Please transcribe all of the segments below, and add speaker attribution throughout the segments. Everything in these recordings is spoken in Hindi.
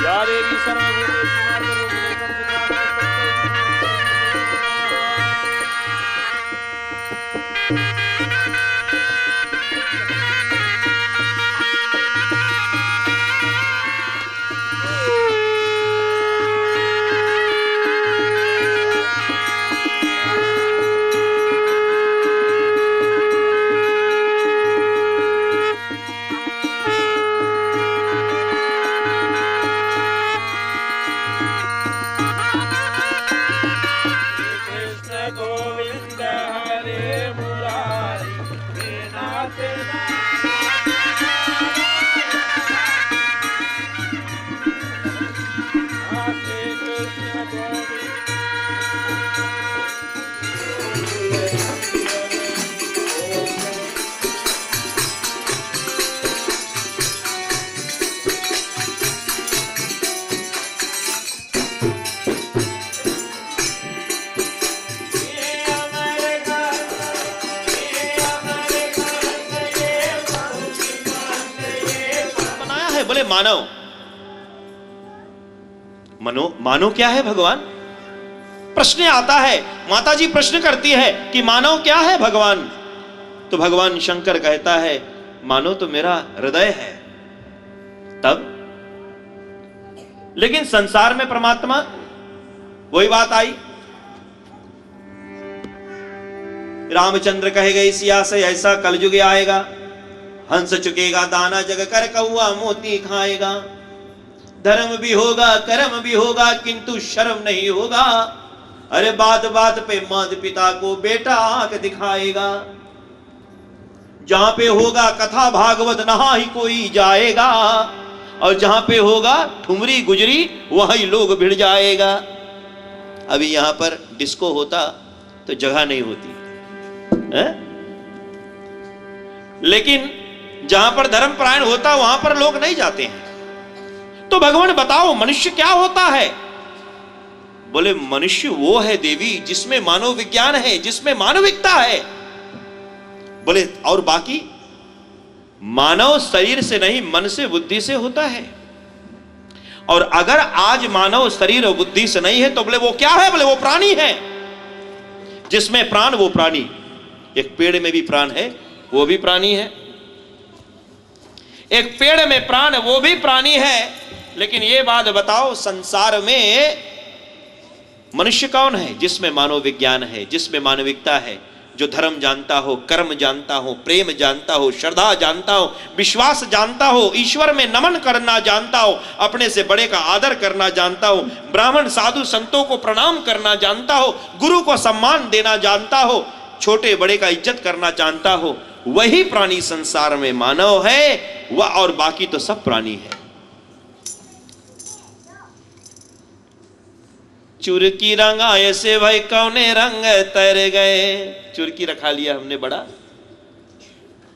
Speaker 1: या देवी सर्वभूतेषु मातृरूपिणे संस्थिता
Speaker 2: बोले मानव। मानव क्या है भगवान? प्रश्न आता है, माता जी प्रश्न करती है कि मानव क्या है भगवान? तो भगवान शंकर कहता है मानव तो मेरा हृदय है। तब लेकिन संसार में परमात्मा, वही बात आई, रामचंद्र कहे गए सिया से ऐसा कलयुग आएगा, हंस चुकेगा दाना जग कर कौआ मोती खाएगा, धर्म भी होगा कर्म भी होगा किंतु शर्म नहीं होगा, अरे बात बात पे माता पिता को बेटा आंख दिखाएगा, जहां पे होगा कथा भागवत नहा ही कोई जाएगा, और जहां पे होगा ठुमरी गुजरी वही लोग भिड़ जाएगा। अभी यहां पर डिस्को होता तो जगह नहीं होती है? लेकिन जहां पर धर्म परायण होता वहां पर लोग नहीं जाते हैं। तो भगवान बताओ मनुष्य क्या होता है? बोले मनुष्य वो है देवी जिसमें मानव विज्ञान है, जिसमें मानविकता है। बोले और बाकी? मानव शरीर से नहीं मन से बुद्धि से होता है। और अगर आज मानव शरीर और बुद्धि से नहीं है तो बोले वो क्या है? बोले वो प्राणी है। जिसमें प्राण वो प्राणी। एक पेड़ में भी प्राण है, वो भी प्राणी है। एक पेड़ में प्राण, वो भी प्राणी है। लेकिन ये बात बताओ, संसार में मनुष्य कौन है? जिसमें मानव विज्ञान है, जिसमें मानविकता है, जो धर्म जानता हो, कर्म जानता हो, प्रेम जानता हो, श्रद्धा जानता हो, विश्वास जानता हो, ईश्वर में नमन करना जानता हो, अपने से बड़े का आदर करना जानता हो, ब्राह्मण साधु संतों को प्रणाम करना जानता हो, गुरु को सम्मान देना जानता हो, छोटे बड़े का इज्जत करना जानता हो, वही प्राणी संसार में मानव है। वह और बाकी तो सब प्राणी है। चुरकी रंगा ऐसे भाई कौने रंग तर गए, चुरकी रखा लिया हमने बड़ा,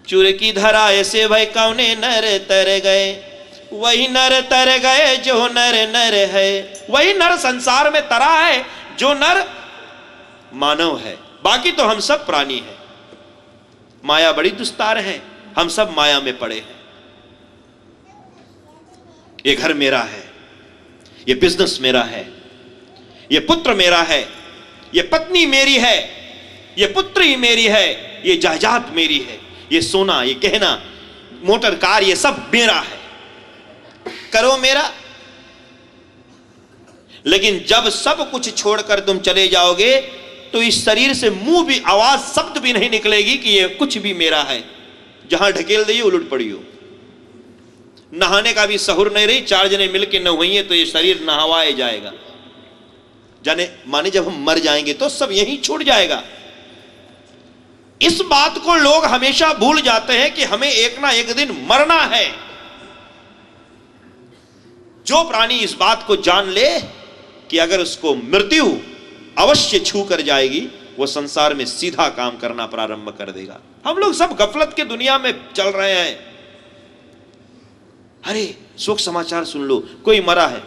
Speaker 2: चुरकी धरा ऐसे भाई कौने नर तर गए, वही नर तर गए जो नर नर है, वही नर संसार में तरा है जो नर मानव है। बाकी तो हम सब प्राणी हैं। माया बड़ी दुस्तार है, हम सब माया में पड़े हैं। ये घर मेरा है, ये बिजनेस मेरा है, ये पुत्र मेरा है, ये पत्नी मेरी है, ये पुत्री मेरी है, ये जायदाद मेरी है, ये सोना, ये गहना, मोटर कार, ये सब मेरा है। करो मेरा। लेकिन जब सब कुछ छोड़कर तुम चले जाओगे तो इस शरीर से मुंह भी, आवाज, शब्द भी नहीं निकलेगी कि ये कुछ भी मेरा है। जहां ढकेल दी उलट पड़ी हो। नहाने का भी सहूर नहीं रही, 4 जने मिलके नहाइए तो ये शरीर नहवाए जाएगा। जाने माने जब हम मर जाएंगे तो सब यहीं छूट जाएगा। इस बात को लोग हमेशा भूल जाते हैं कि हमें एक ना एक दिन मरना है। जो प्राणी इस बात को जान ले कि अगर उसको मृत्यु अवश्य छू कर जाएगी, वो संसार में सीधा काम करना प्रारंभ कर देगा। हम लोग सब गफलत के दुनिया में चल रहे हैं। अरे सुख समाचार सुन लो, कोई मरा है।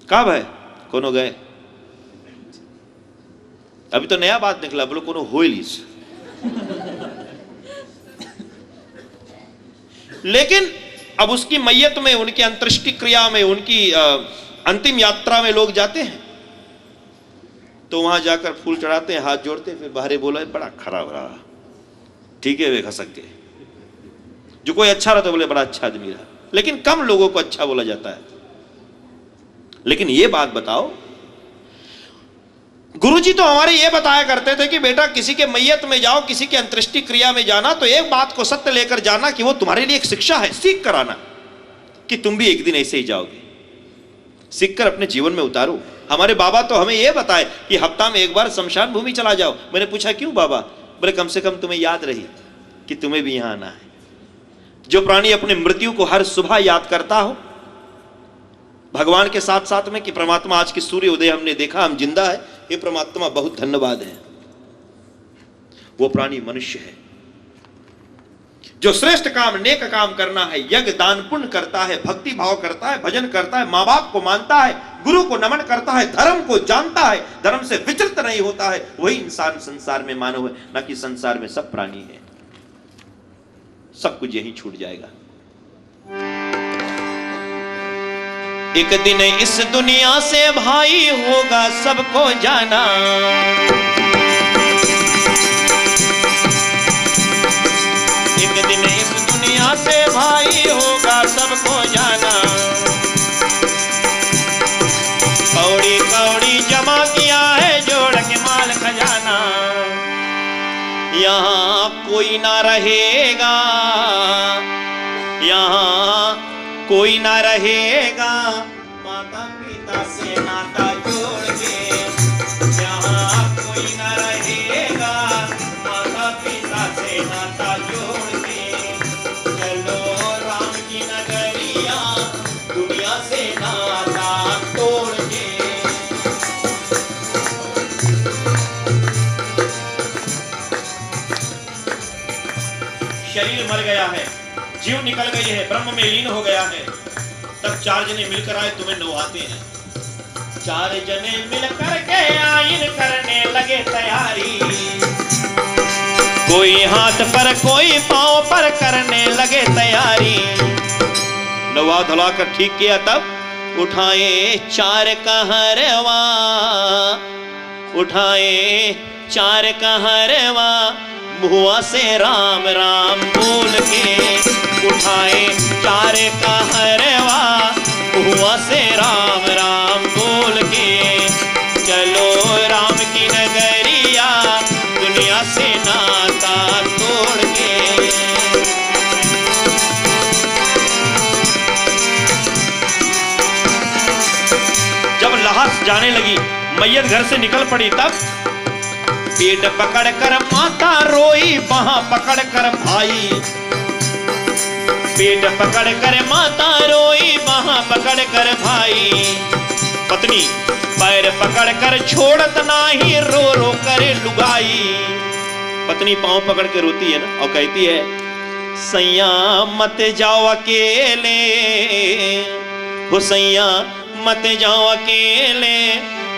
Speaker 2: कब है? कोनो गए? अभी तो नया बात निकला, बोलो कोनो होइलिस। लेकिन अब उसकी मैयत में, उनकी अंत्येष्टि क्रिया में, उनकी अंतिम यात्रा में लोग जाते हैं तो वहां जाकर फूल चढ़ाते हैं, हाथ जोड़ते हैं, फिर बाहर बोला बड़ा खराब रहा, ठीक है वे खसक के। जो कोई अच्छा रहा तो बोले बड़ा अच्छा आदमी रहा, लेकिन कम लोगों को अच्छा बोला जाता है। लेकिन ये बात बताओ, गुरुजी तो हमारे ये बताया करते थे कि बेटा किसी के मैयत में जाओ, किसी के अंत्येष्टि क्रिया में जाना तो एक बात को सत्य लेकर जाना कि वो तुम्हारे लिए एक शिक्षा है, सीख कर आना कि तुम भी एक दिन ऐसे ही जाओगे, सीख कर अपने जीवन में उतारो। हमारे बाबा तो हमें यह बताए कि हफ्ता में एक बार शमशान भूमि चला जाओ। मैंने पूछा क्यों बाबा? बोले कम से कम तुम्हें याद रही कि तुम्हें भी यहां आना है। जो प्राणी अपने मृत्यु को हर सुबह याद करता हो, भगवान के साथ साथ में कि परमात्मा आज की सूर्य उदय हमने देखा, हम जिंदा है, ये परमात्मा बहुत धन्यवाद है, वो प्राणी मनुष्य है जो श्रेष्ठ काम, नेक काम करना है, यज्ञ दान पुण्य करता है, भक्ति भाव करता है, भजन करता है, माँ बाप को मानता है, गुरु को नमन करता है, धर्म को जानता है, धर्म से विचलित नहीं होता है, वही इंसान संसार में मानव है, ना कि संसार में सब प्राणी है। सब कुछ यही छूट जाएगा। एक दिन इस दुनिया से भाई होगा सबको जाना, एक दिन इस दुनिया से भाई होगा सबको जाना। कौड़ी कौड़ी जमा किया है जोड़ के माल खजाना, यहाँ कोई ना रहेगा, यहाँ कोई ना रहेगा, माता पिता से नाता जोड़ के, यहाँ कोई ना रहेगा, माता पिता से नाता जोड़ के, चलो राम की नगरिया दुनिया से नाता तोड़ के। शरीर मर गया है, जीव निकल गई है, ब्रह्म में लीन हो गया है, तब चार जने मिलकर आए तुम्हें नवाते हैं। चार जने मिलकर के आइन करने लगे तैयारी, कोई हाथ पर कोई पांव पर करने लगे तैयारी। नवा धुला कर ठीक किया, तब उठाए चार कहरवा, उठाए चार कहरवा, मुआ से राम राम बोल के, उठाए चार कहरवा, मुआ से राम राम बोल के, चलो राम की नगरिया दुनिया से नाता तोड़ के। जब लाश जाने लगी, मैयत घर से निकल पड़ी, तब पेट पकड़ कर माता रोई, बाह पकड़ कर भाई, पेट पकड़ कर माता रोई, बाह पकड़ कर भाई। पत्नी पैर पकड़ कर छोड़त नाही, रो रो करे लुगाई। पत्नी पांव पकड़ के रोती है ना, और कहती है सैया मत जाओ अकेले, हो सैया मत जाओ अकेले,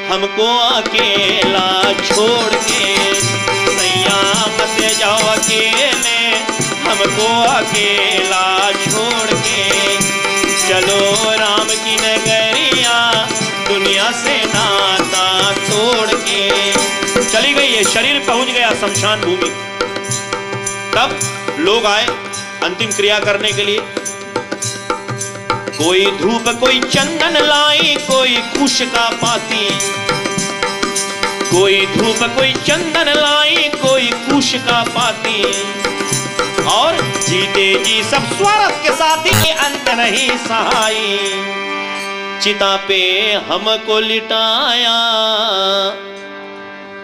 Speaker 2: हमको अकेला छोड़ के, सैया मत जाओ अकेले, हमको अकेला छोड़ के, चलो राम की नगरिया दुनिया से नाता तोड़ के। चली गई है, शरीर पहुंच गया शमशान भूमि। तब लोग आए अंतिम क्रिया करने के लिए, कोई धूप कोई चंदन लाई, कोई कुश का पाती, कोई धूप कोई चंदन लाई, कोई कुश का पाती, और जीते जी सब स्वार्थ के साथ ही अंत नहीं सहाई। चिता पे हमको लिटाया,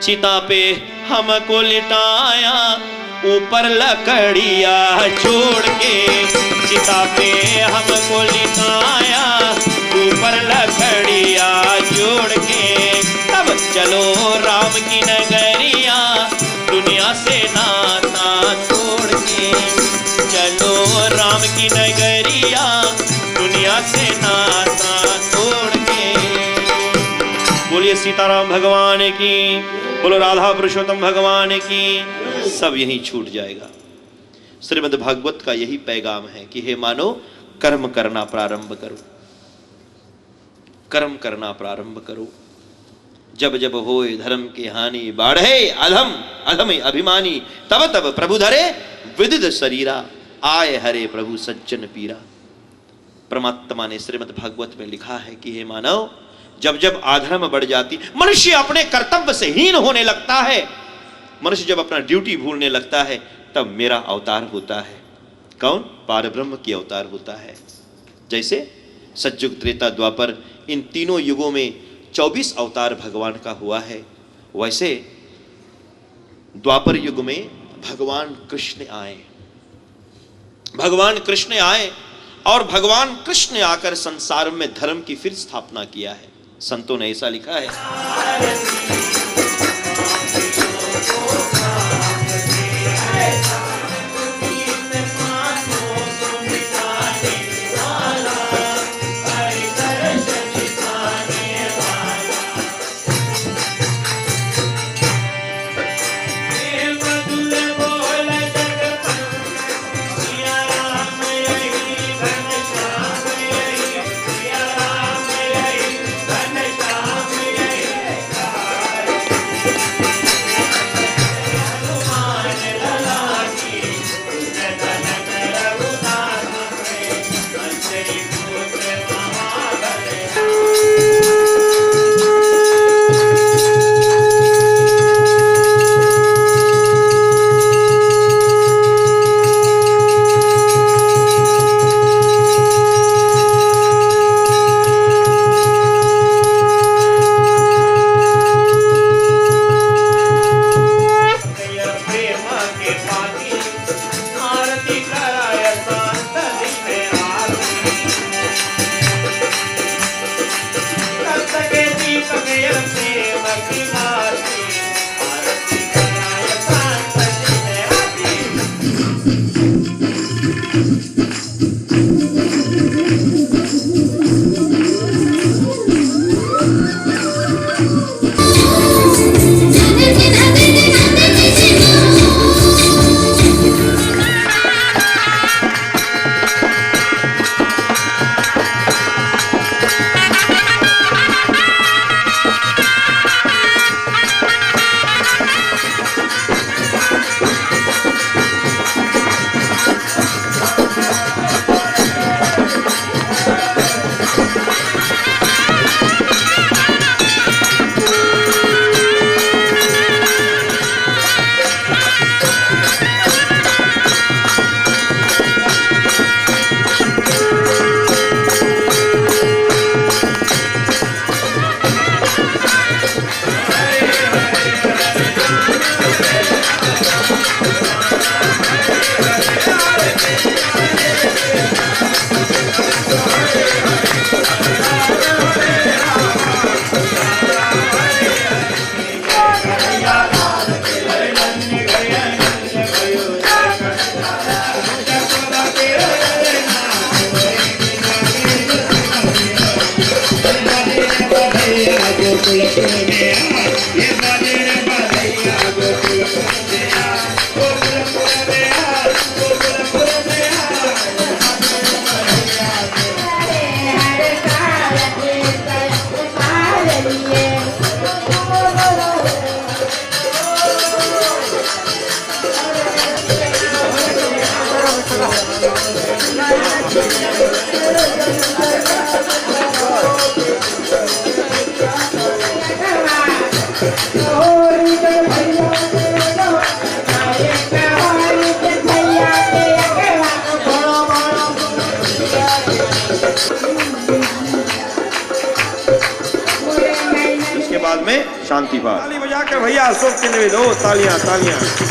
Speaker 2: चिता पे हमको लिटाया, ऊपर लकड़िया छोड़ के, चिता पे हमको लिटाया, ऊपर लकड़िया जोड़ के, तब चलो राम की नगरिया दुनिया से नाता तोड़ के, चलो राम की नगरिया दुनिया से नाता तोड़ के। बोलिए सीताराम भगवान की, बोलो राधा पुरुषोत्तम भगवान की। सब यही छूट जाएगा। श्रीमद् भागवत का यही पैगाम है कि हे मानो, कर्म करना प्रारंभ करो, कर्म करना प्रारंभ करो। जब जब होए धर्म की हानि, बाढ़े अधम अधम अभिमानी, तब तब प्रभु धरे विदित शरीरा, आए हरे प्रभु सज्जन पीरा। परमात्मा ने श्रीमद् भागवत में लिखा है कि हे मानव, जब जब अधर्म बढ़ जाती, मनुष्य अपने कर्तव्य से हीन होने लगता है, मनुष्य जब अपना ड्यूटी भूलने लगता है, तब मेरा अवतार होता है। कौन? पारब्रह्म की अवतार होता है। जैसे सतयुग, त्रेता, द्वापर, इन तीनों युगों में 24 अवतार भगवान का हुआ है, वैसे द्वापर युग में भगवान कृष्ण आए। भगवान कृष्ण आए और भगवान कृष्ण आकर संसार में धर्म की फिर स्थापना किया है। संतों ने ऐसा लिखा है,
Speaker 1: शांति पाठ। ताली बजा के भैया अशोक के लिए दो तालियां तालियां।